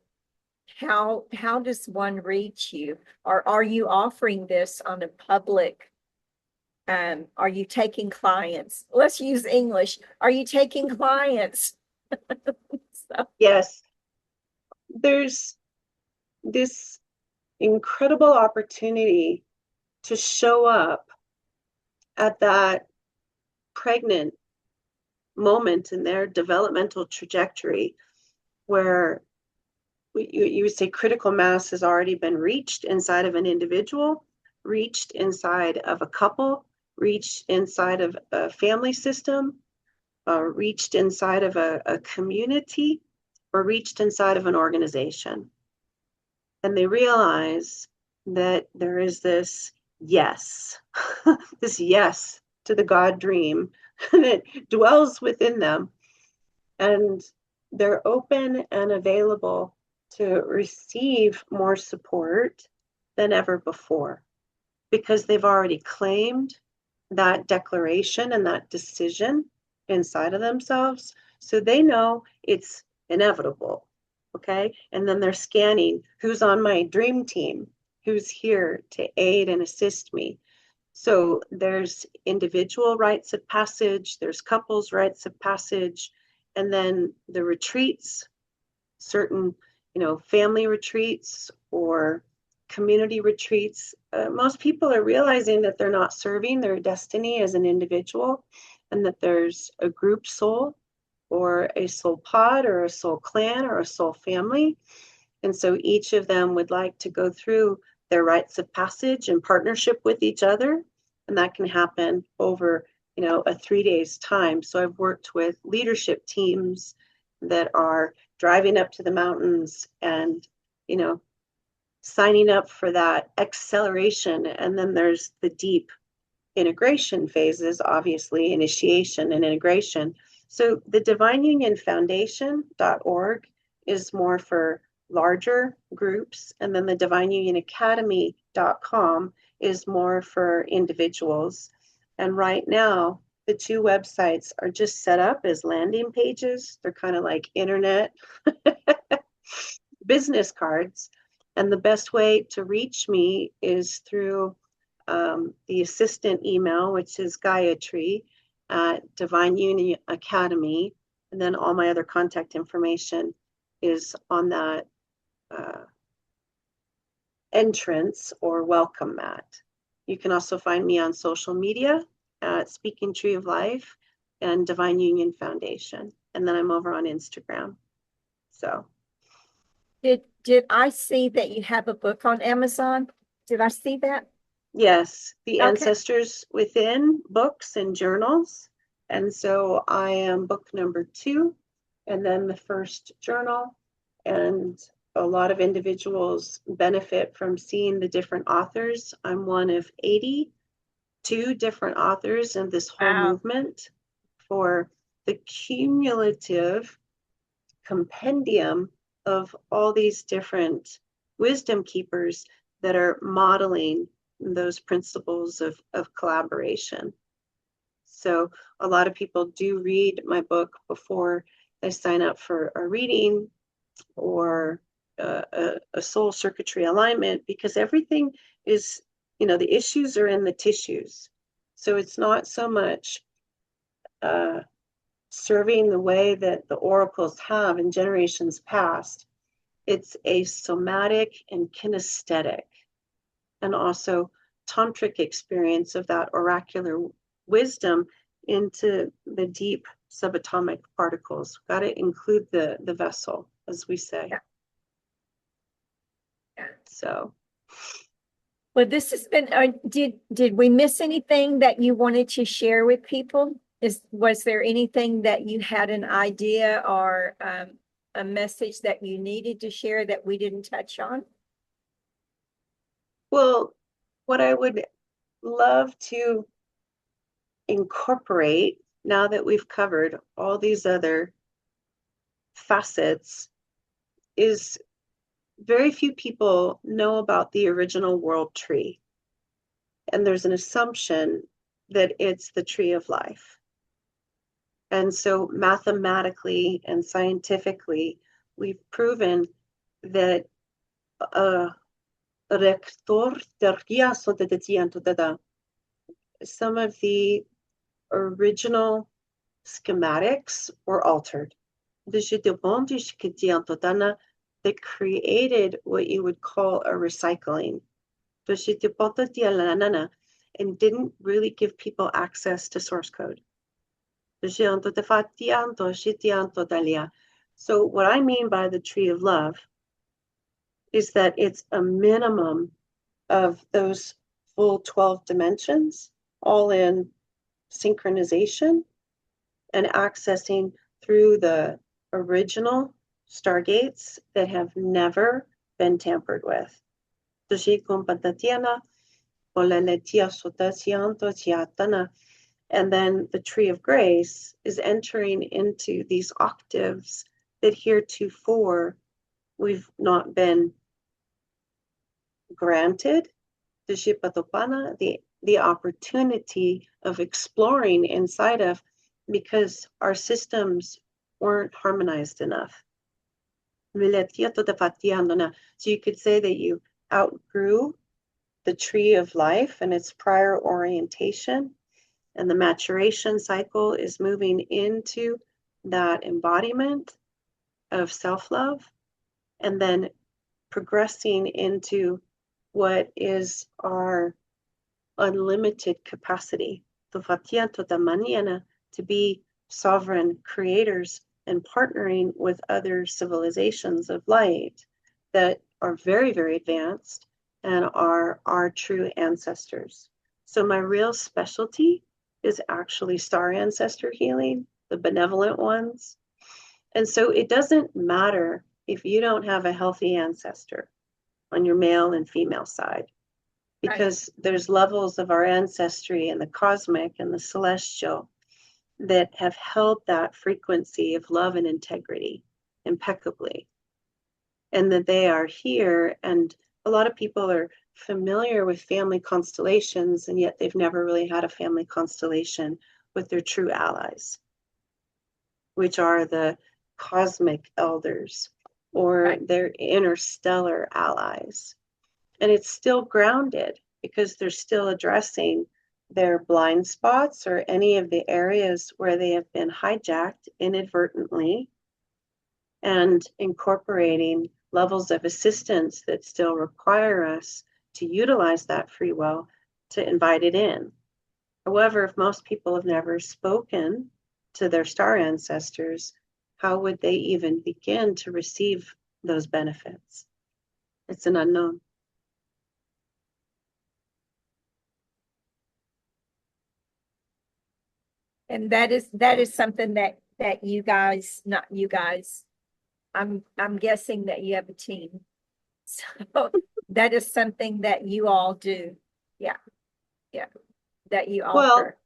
how does one reach you? Or are you offering this on a public? Are you taking clients? Let's use English. Are you taking clients? So, Yes, there's this incredible opportunity to show up at that pregnant moment in their developmental trajectory where you would say critical mass has already been reached inside of an individual, reached inside of a couple, reached inside of a family system, reached inside of a community, or reached inside of an organization. And they realize that there is this yes, this yes to the God dream that dwells within them. And they're open and available to receive more support than ever before because they've already claimed that declaration and that decision inside of themselves. So they know it's inevitable. Okay. And then they're scanning who's on my dream team, who's here to aid and assist me. So there's individual rites of passage, there's couples rites of passage, and then the retreats, certain, family retreats or community retreats. Most people are realizing that they're not serving their destiny as an individual, and that there's a group soul or a soul pod or a soul clan or a soul family. And so each of them would like to go through their rites of passage in partnership with each other. And that can happen over, a 3 days time. So I've worked with leadership teams that are driving up to the mountains and, signing up for that acceleration. And then there's the deep integration phases, obviously, initiation and integration. So the divineunionfoundation.org is more for larger groups, and then the divineunionacademy.com is more for individuals. And right now, the two websites are just set up as landing pages. They're kind of like internet business cards. And the best way to reach me is through the assistant email, which is Gaia Tree at Divine Union Academy. And then all my other contact information is on that entrance or welcome mat. You can also find me on social media at Speaking Tree of Life and Divine Union Foundation. And then I'm over on Instagram. So. Did I see that you have a book on Amazon? Did I see that? Yes, the Okay. Ancestors Within books and journals. And so I am book number 2, and then the first journal. And a lot of individuals benefit from seeing the different authors. I'm one of 82 different authors in this whole movement for the cumulative compendium of all these different wisdom keepers that are modeling those principles of collaboration. So a lot of people do read my book before they sign up for a reading or a soul circuitry alignment, because everything is, the issues are in the tissues. So it's not so much serving the way that the oracles have in generations past. It's a somatic and kinesthetic and also tantric experience of that oracular wisdom into the deep subatomic particles. Got to include the vessel, as we say. Yeah. So. Well, this has been, did we miss anything that you wanted to share with people? Was there anything that you had an idea or a message that you needed to share that we didn't touch on? Well, what I would love to incorporate, now that we've covered all these other facets, is very few people know about the original world tree. And there's an assumption that it's the tree of life. And so mathematically and scientifically, we've proven that some of the original schematics were altered. That created what you would call a recycling. And didn't really give people access to source code. So what I mean by the tree of love is that it's a minimum of those full 12 dimensions, all in synchronization and accessing through the original stargates that have never been tampered with. And then the tree of grace is entering into these octaves that heretofore we've not been granted the opportunity of exploring inside of, because our systems weren't harmonized enough. So you could say that you outgrew the tree of life and its prior orientation, and the maturation cycle is moving into that embodiment of self-love, and then progressing into what is our unlimited capacity to be sovereign creators and partnering with other civilizations of light that are very, very advanced and are our true ancestors. So my real specialty is actually star ancestor healing, the benevolent ones. And so it doesn't matter if you don't have a healthy ancestor on your male and female side, because there's levels of our ancestry and the cosmic and the celestial that have held that frequency of love and integrity impeccably, and that they are here. And a lot of people are familiar with family constellations, and yet they've never really had a family constellation with their true allies, which are the cosmic elders or their interstellar allies. And it's still grounded because they're still addressing their blind spots or any of the areas where they have been hijacked inadvertently, and incorporating levels of assistance that still require us to utilize that free will to invite it in. However, if most people have never spoken to their star ancestors, how would they even begin to receive those benefits? It's an unknown. And that is something that that you guys, not you guys, I'm guessing that you have a team. So that is something that you all do. Yeah, yeah, that you Well, offer.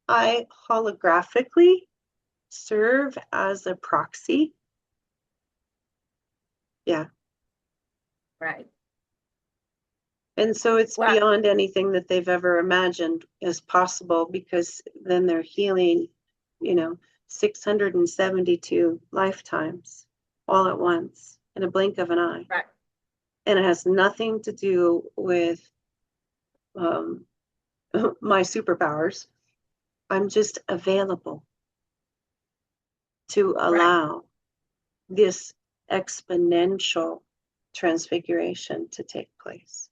I holographically serve as a proxy. Yeah. Right. And so it's Well, beyond anything that they've ever imagined as possible, because then they're healing, 672 lifetimes all at once in a blink of an eye. right. And it has nothing to do with um, my superpowers. I'm just available to Right. allow this exponential transfiguration to take place.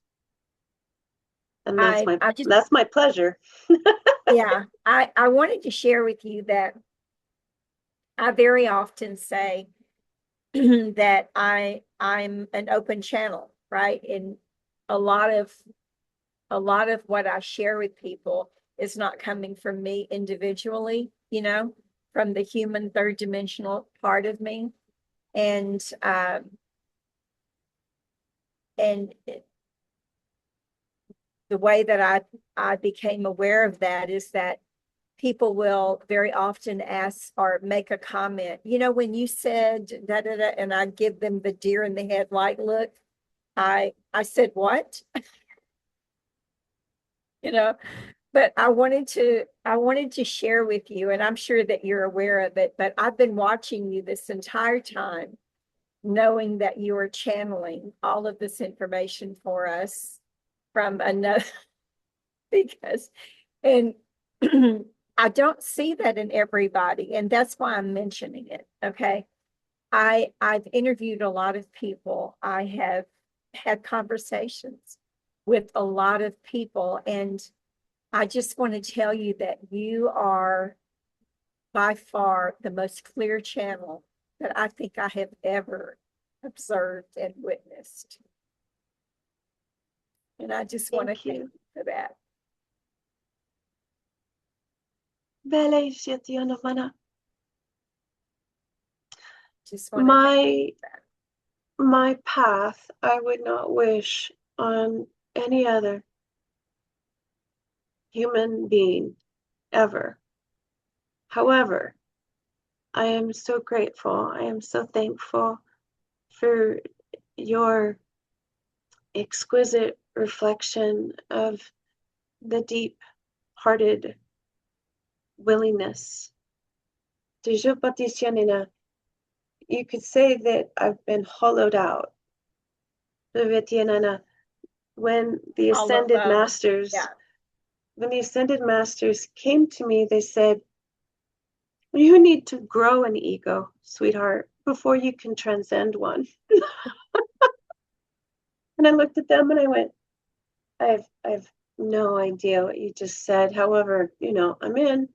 And I just, that's my pleasure. yeah, I wanted to share with you that I very often say that I'm an open channel, right? And a lot of a lot of what I share with people is not coming from me individually, from the human third dimensional part of me. And and the way that I became aware of that is that people will very often ask or make a comment. When you said da da da, and I give them the deer in the headlight look, I said what? you know, but I wanted to share with you, and I'm sure that you're aware of it, but I've been watching you this entire time, knowing that you are channeling all of this information for us from another because and I don't see that in everybody, and that's why I'm mentioning it. Okay. I've interviewed a lot of people. I have had conversations with a lot of people, and I just want to tell you that you are by far the most clear channel that I think I have ever observed and witnessed. And I just want to Thank thank you. you for that. Just want to thank My you for that. my path, I would not wish on any other human being ever. However, I am so grateful. I am so thankful for your exquisite reflection of the deep hearted willingness. You could say that I've been hollowed out. When the Hollow ascended bone. masters Yeah. when the ascended masters came to me, they said, you need to grow an ego, sweetheart, before you can transcend one. And I looked at them and I went, I've no idea what you just said. However, I'm in.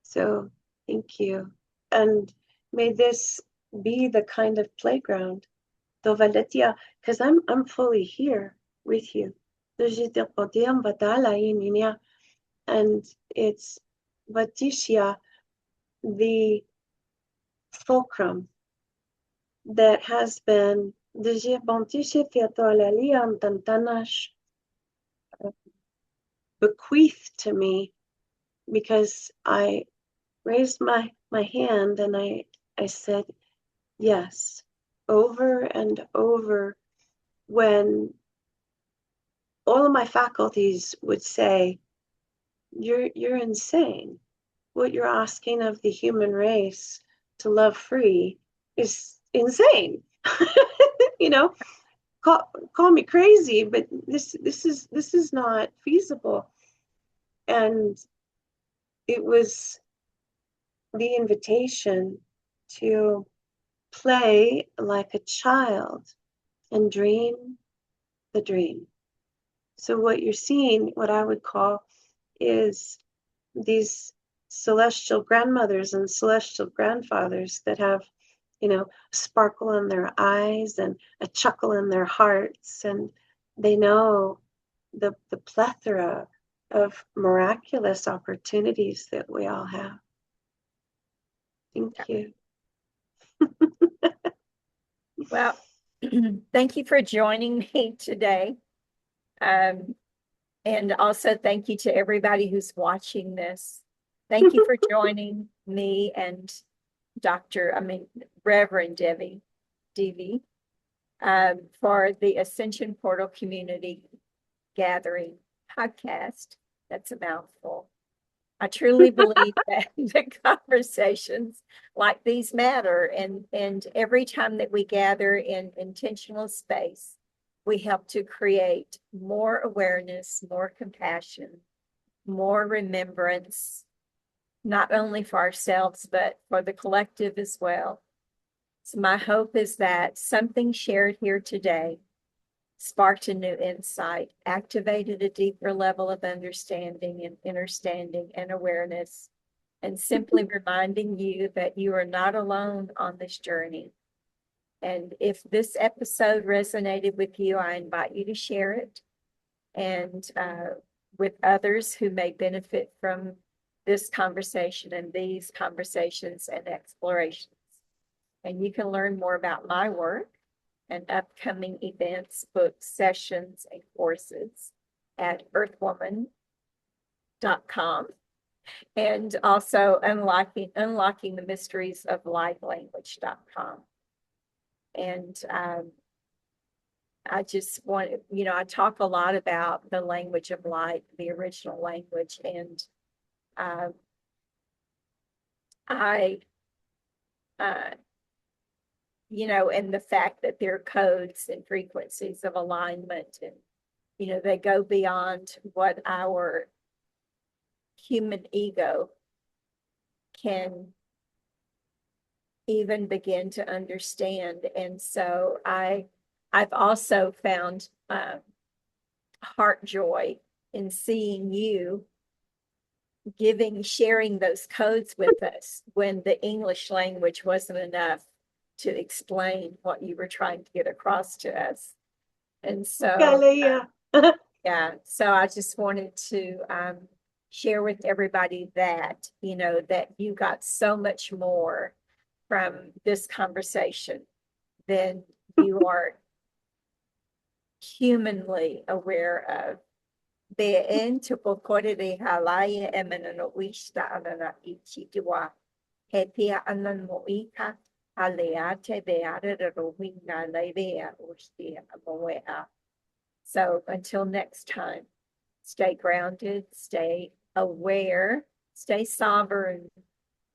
So thank you. And may this be the kind of playground, because I'm fully here with you. And it's Vatisya, the fulcrum that has been bequeathed to me, because I raised my hand and I said yes over and over, when all of my faculties would say, you're insane. What you're asking of the human race to love free is insane. you know, call me crazy, but this is not feasible. And it was the invitation to play like a child and dream the dream. So what you're seeing, what I would call, is these celestial grandmothers and celestial grandfathers that have, sparkle in their eyes and a chuckle in their hearts, and they know the plethora of miraculous opportunities that we all have. Thank you. Well, thank you for joining me today. And also thank you to everybody who's watching this. Thank you for joining me and Reverend Devi, for the Ascension Portal Community Gathering podcast. That's a mouthful. I truly believe that the conversations like these matter. And every time that we gather in intentional space, we help to create more awareness, more compassion, more remembrance, not only for ourselves, but for the collective as well. So my hope is that something shared here today sparked a new insight, activated a deeper level of understanding and understanding and awareness, and simply reminding you that you are not alone on this journey. And if this episode resonated with you, I invite you to share it and with others who may benefit from this conversation and these conversations and explorations. And you can learn more about my work and upcoming events, books, sessions, and courses at earthwoman.com. And also unlocking the mysteries of light language.com. And I just want, I talk a lot about the language of light, the original language, and and the fact that there are codes and frequencies of alignment, and, they go beyond what our human ego can even begin to understand. And so I've also found heart joy in seeing you sharing those codes with us when the English language wasn't enough to explain what you were trying to get across to us. And so, yeah, so I just wanted to share with everybody that, that you got so much more from this conversation than you are humanly aware of. Be'en tupokore de halaya emenano ishta anana ichikiwa hepia anan moika aleate beare rohina levea ustia moea. So until next time, stay grounded, stay aware, stay sovereign,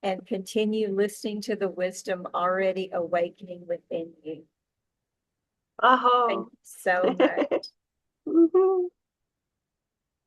and continue listening to the wisdom already awakening within you. Aho. Thank you so much.